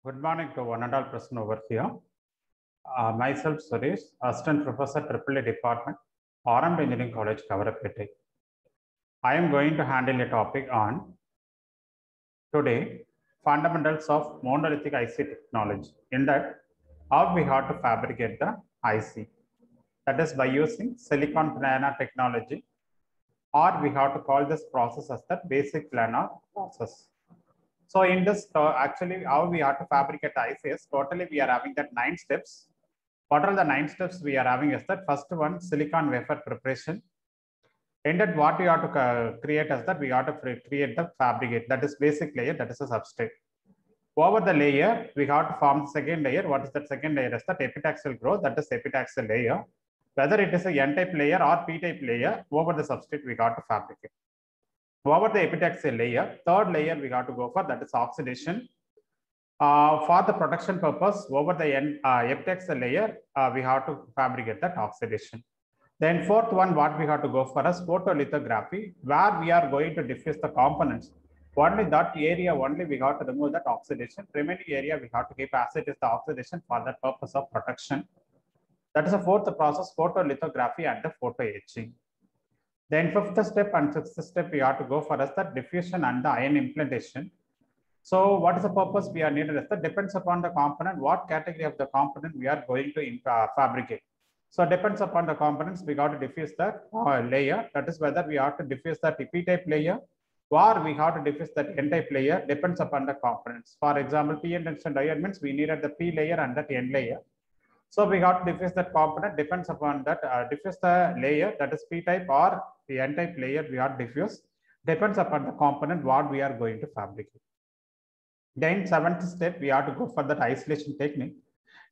Good morning to one and all present over here. Myself, Suresh, Assistant Professor, AAA Department, RM Engineering College, Kavarapete. I am going to handle a topic on today, fundamentals of monolithic IC technology. In that, how we have to fabricate the IC. That is by using silicon planar technology, or we have to call this process as the basic planar process. So in this, actually, how we have to fabricate ICs, totally we are having that 9 steps. What are the 9 steps we are having is that first one, silicon wafer preparation. In that, what we have to create is that we have to create the fabricate, that is basic layer, that is a substrate. Over the layer, we have to form the second layer. What is that second layer? Is that epitaxial growth, that is epitaxial layer. Whether it is a N-type layer or P-type layer, over the substrate we got to fabricate. Over the epitaxial layer, third layer we got to go for, that is oxidation. For the protection purpose, over the epitaxial layer, we have to fabricate that oxidation. Then fourth one, what we have to go for is photolithography, where we are going to diffuse the components. Only that area, only we have to remove that oxidation. Remaining area, we have to keep as it is the oxidation for the purpose of protection. That is the fourth process, photolithography and the photo etching. Then fifth step and sixth step, we have to go for us the diffusion and the ion implantation. So what is the purpose we are needed is that depends upon the component, what category of the component we are going to fabricate. So depends upon the components, we got to diffuse the layer. That is whether we have to diffuse the P-type layer or we have to diffuse that N-type layer, depends upon the components. For example, P-N junction diode means we needed the P layer and that N layer. So we got to diffuse that component, depends upon that, diffuse the layer, that is P-type or the N-type layer we are diffuse, depends upon the component what we are going to fabricate. Then seventh step, we have to go for that isolation technique.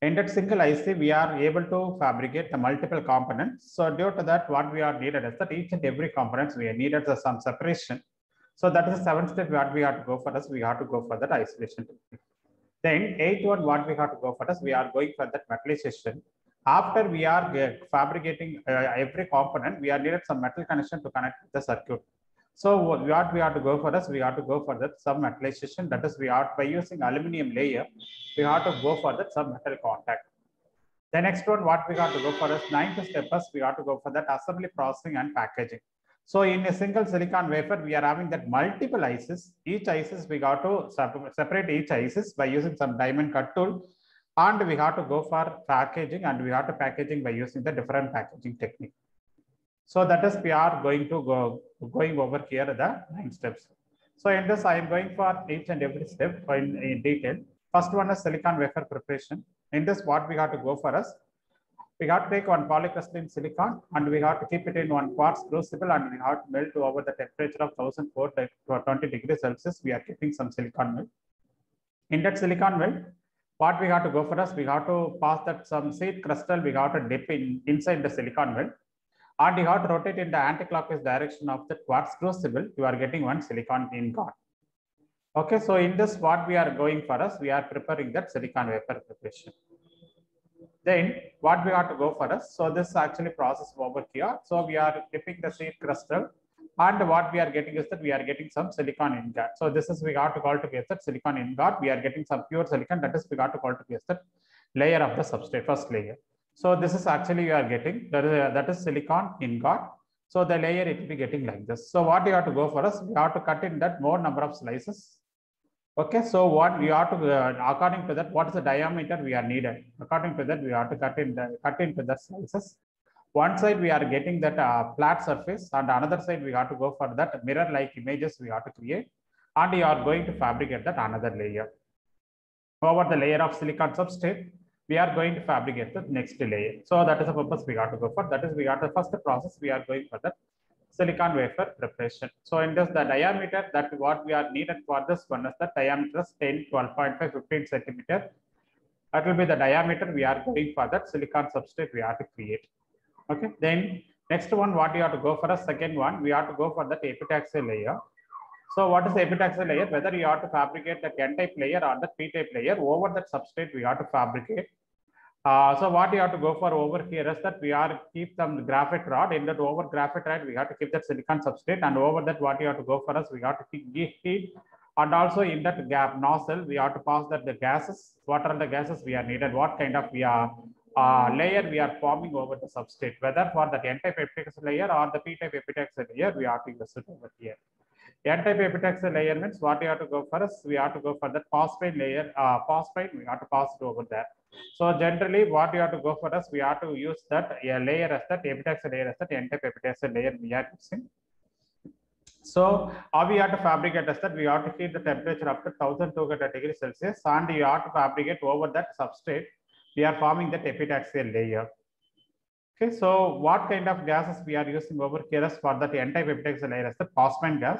In that single IC, we are able to fabricate the multiple components. So due to that, what we are needed is that each and every components we are needed some separation. So that is the seventh step what we have to go for us. We have to go for that isolation technique. Then eighth one, what we have to go for us, we are going for that metallization. After we are fabricating every component, we are needed some metal connection to connect the circuit. So what we have to go for us, we have to go for that some metallization. That is, we are by using aluminum layer, we have to go for that some metal contact. The next one, what we have to go for us, ninth step is we have to go for that assembly, processing and packaging. So in a single silicon wafer, we are having that multiple ICs. Each ICs we got to separate each ICs by using some diamond cut tool, and we have to go for packaging, and we have to packaging by using the different packaging technique. So that is we are going to going over here the 9 steps. So in this, I am going for each and every step in detail. First one is silicon wafer preparation. In this, what we have to go for us, we have to take one polycrystalline silicon and we have to keep it in one quartz crucible and we have to melt over the temperature of 1420 degrees Celsius. We are keeping some silicon melt. In that silicon melt, what we have to go for us, we have to pass that some seed crystal, we have to dip inside the silicon melt. And you have to rotate in the anti-clockwise direction of the quartz crucible, you are getting one silicon ingot. Okay, so in this, what we are going for us, we are preparing that silicon wafer preparation. Then what we have to go for us, so this actually process over here. So we are dipping the seed crystal, and what we are getting is that we are getting some silicon ingot. So this is we got to call to be as that silicon ingot. We are getting some pure silicon, that is we got to call to be as that layer of the substrate, first layer. So this is actually you are getting that is silicon ingot. So the layer it will be getting like this. So what you have to go for us, we have to cut in that more number of slices. Okay, so what we have to according to that, what is the diameter we are needed? According to that, we have to cut into the slices. One side we are getting that flat surface, and another side we have to go for that mirror-like images we have to create, and you are going to fabricate that another layer. Over the layer of silicon substrate, we are going to fabricate the next layer. So that is the purpose we got to go for. That is, we got the first process, we are going for the silicon wafer preparation. So in this, the diameter that what we are needed for this one is the diameter is 10, 12.5, 15 centimeter. That will be the diameter we are going for that silicon substrate we have to create. Okay, then next one, what you have to go for a second one, we have to go for the epitaxial layer. So what is the epitaxial layer? Whether you have to fabricate the N-type layer or the P-type layer, over that substrate we have to fabricate. So what you have to go for over here is that we are keep some graphite rod. In that over graphite rod, we have to keep that silicon substrate, and over that what you have to go for us, we have to keep heat And also in that gap nozzle, we have to pass that the gases, what are the gases we are needed, what kind of layer we are forming over the substrate, whether for the N-type epitaxial layer or the P-type epitaxial layer, we have to use it over here. N-type epitaxial layer means what we have to go for us, we have to go for the phosphide layer, phosphide, we have to pass it over there. So generally what we have to go for us, we have to use that layer as that epitaxial layer as that N-type epitaxial layer we are using. So how we have to fabricate is that we have to keep the temperature up to 1200 degrees Celsius and you have to fabricate over that substrate. We are forming that epitaxial layer. Okay, so what kind of gases we are using over here is for that N-type epitaxial layer is the phosphine gas.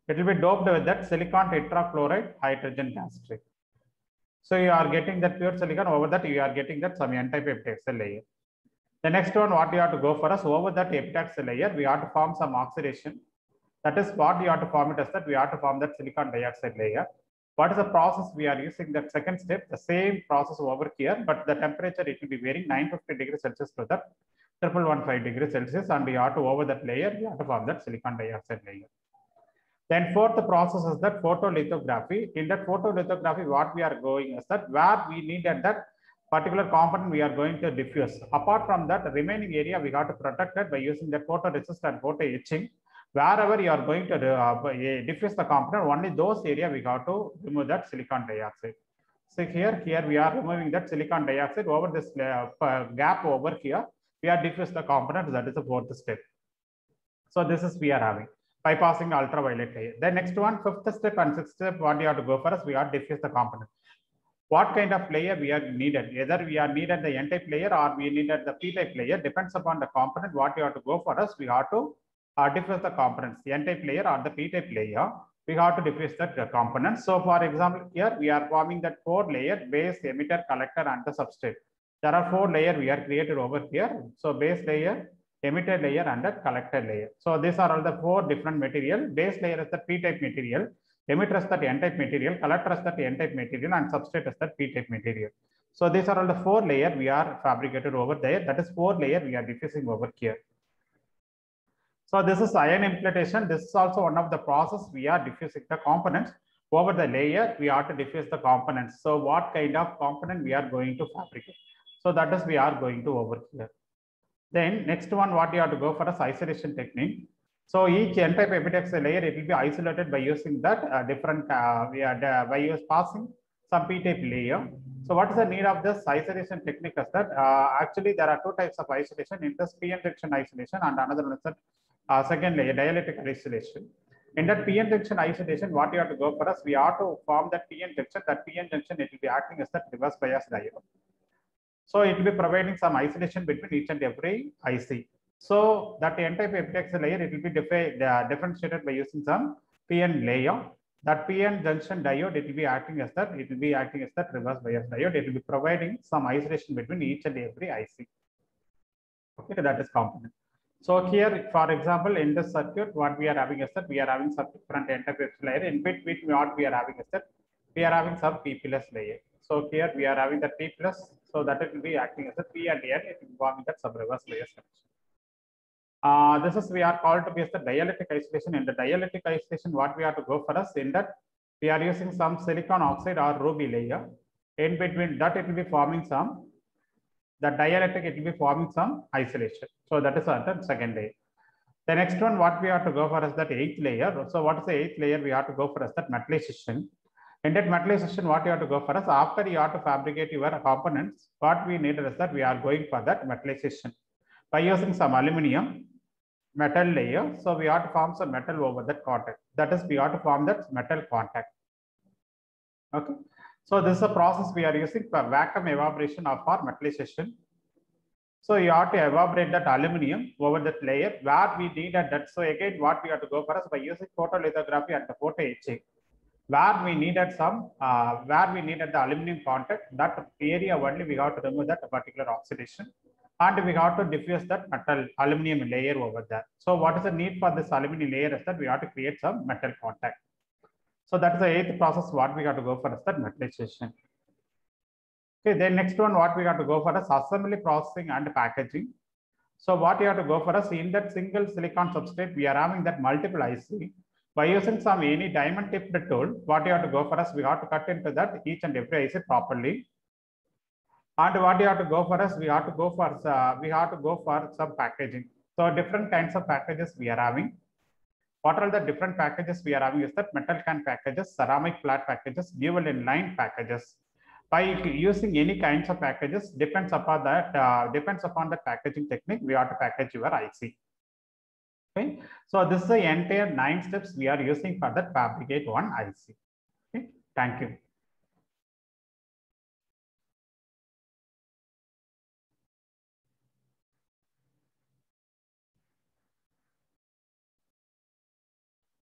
It will be doped with that silicon tetrachloride hydrogen gas stream. So you are getting that pure silicon, over that you are getting that some N-type epitaxial layer. The next one, what you have to go for us, over that epitaxial layer, we have to form some oxidation. That is what you have to form it as that we have to form that silicon dioxide layer. What is the process we are using? That second step, the same process over here, but the temperature it will be varying 950 degrees Celsius to that 1115 degrees Celsius, and you have to over that layer, you have to form that silicon dioxide layer. Then fourth process is that photolithography. In that photolithography, what we are going is that where we needed that particular component we are going to diffuse. Apart from that, the remaining area we got to protect it by using the photoresist and photo etching. Wherever you are going to diffuse the component, only those area we got to remove that silicon dioxide. So here we are removing that silicon dioxide over this gap over here. We are diffuse the component. That is the fourth step. So this is we are having bypassing ultraviolet layer. The next one, fifth step and sixth step, what you have to go for us, we are diffuse the component. What kind of layer we are needed? Either we are needed the N-type layer or we needed the P-type layer. Depends upon the component. What you have to go for us, we have to diffuse the components, the N-type layer or the P-type layer. We have to diffuse that components. So for example, here we are forming that 4-layer base, emitter, collector, and the substrate. There are 4 layers we are created over here. So base layer, emitter layer, and the collector layer. So these are all the 4 different material. Base layer is the P-type material. Emitter is that N-type material, collector is that N-type material, and substrate is that P-type material. So these are all the 4 layers we are fabricated over there. That is 4 layers we are diffusing over here. So this is ion implantation. This is also one of the process we are diffusing the components over the layer. We have to diffuse the components. So what kind of component we are going to fabricate? So that is we are going to over here. Then next one, what you have to go for is isolation technique. So each N-type epitaxial layer, it will be isolated by using that by passing some P-type layer. So what is the need of this isolation technique? Is that actually there are 2 types of isolation. In this p-n junction isolation and another one is that second layer, dialectic isolation. In that p-n junction isolation, what you have to go for us, we have to form that p-n junction. That p-n junction, it will be acting as that reverse bias diode. So it will be providing some isolation between each and every IC. So that N-type epitaxial layer, it will be differentiated by using some p-n layer. That p-n junction diode, it will be acting as that. It will be acting as that reverse bias diode. It will be providing some isolation between each and every IC. Okay, that is component. So here, for example, in this circuit, what we are having is that we are having some different N-type epitaxial layer. In between, what we are having is that we are having some P+ layer. So here we are having the P+. So that it will be acting as a P and N. It will be forming that sub reverse bias connection. This is we are called to be as the dialectic isolation. In the dialectic isolation, what we have to go for us in that we are using some silicon oxide or ruby layer. In between that, it will be forming some. The dialectic, it will be forming some isolation. So that is the second layer. The next one, what we have to go for is that 8th layer. So what is the 8th layer? We have to go for is that metallization. In that metallization, what you have to go for us, after you have to fabricate your components, what we need is that we are going for that metallization by using some aluminum metal layer. So we have to form some metal over that contact. That is, we have to form that metal contact. Okay. So this is a process we are using for vacuum evaporation of our metallization. So you have to evaporate that aluminum over that layer where we need that. So again, what we have to go for us by using photolithography and the photo etching. Where we needed the aluminum contact, that area only we have to remove that particular oxidation, and we have to diffuse that metal aluminum layer over there. So what is the need for this aluminum layer is that we have to create some metal contact. So that is the 8th process what we have to go for is that metallization. Okay, then next one what we have to go for is assembly, processing, and packaging. So what you have to go for us in that single silicon substrate, we are having that multiple IC. By using some any diamond tipped tool, what you have to go for us, we have to cut into that each and every IC properly. And what you have to go for us, we have to go for some packaging. So different kinds of packages we are having. What are the different packages we are having is that metal can packages, ceramic flat packages, dual inline packages. By using any kinds of packages, depends upon the packaging technique, we have to package your IC. Okay, so this is the entire 9 steps we are using for that fabricate one IC. Okay, thank you.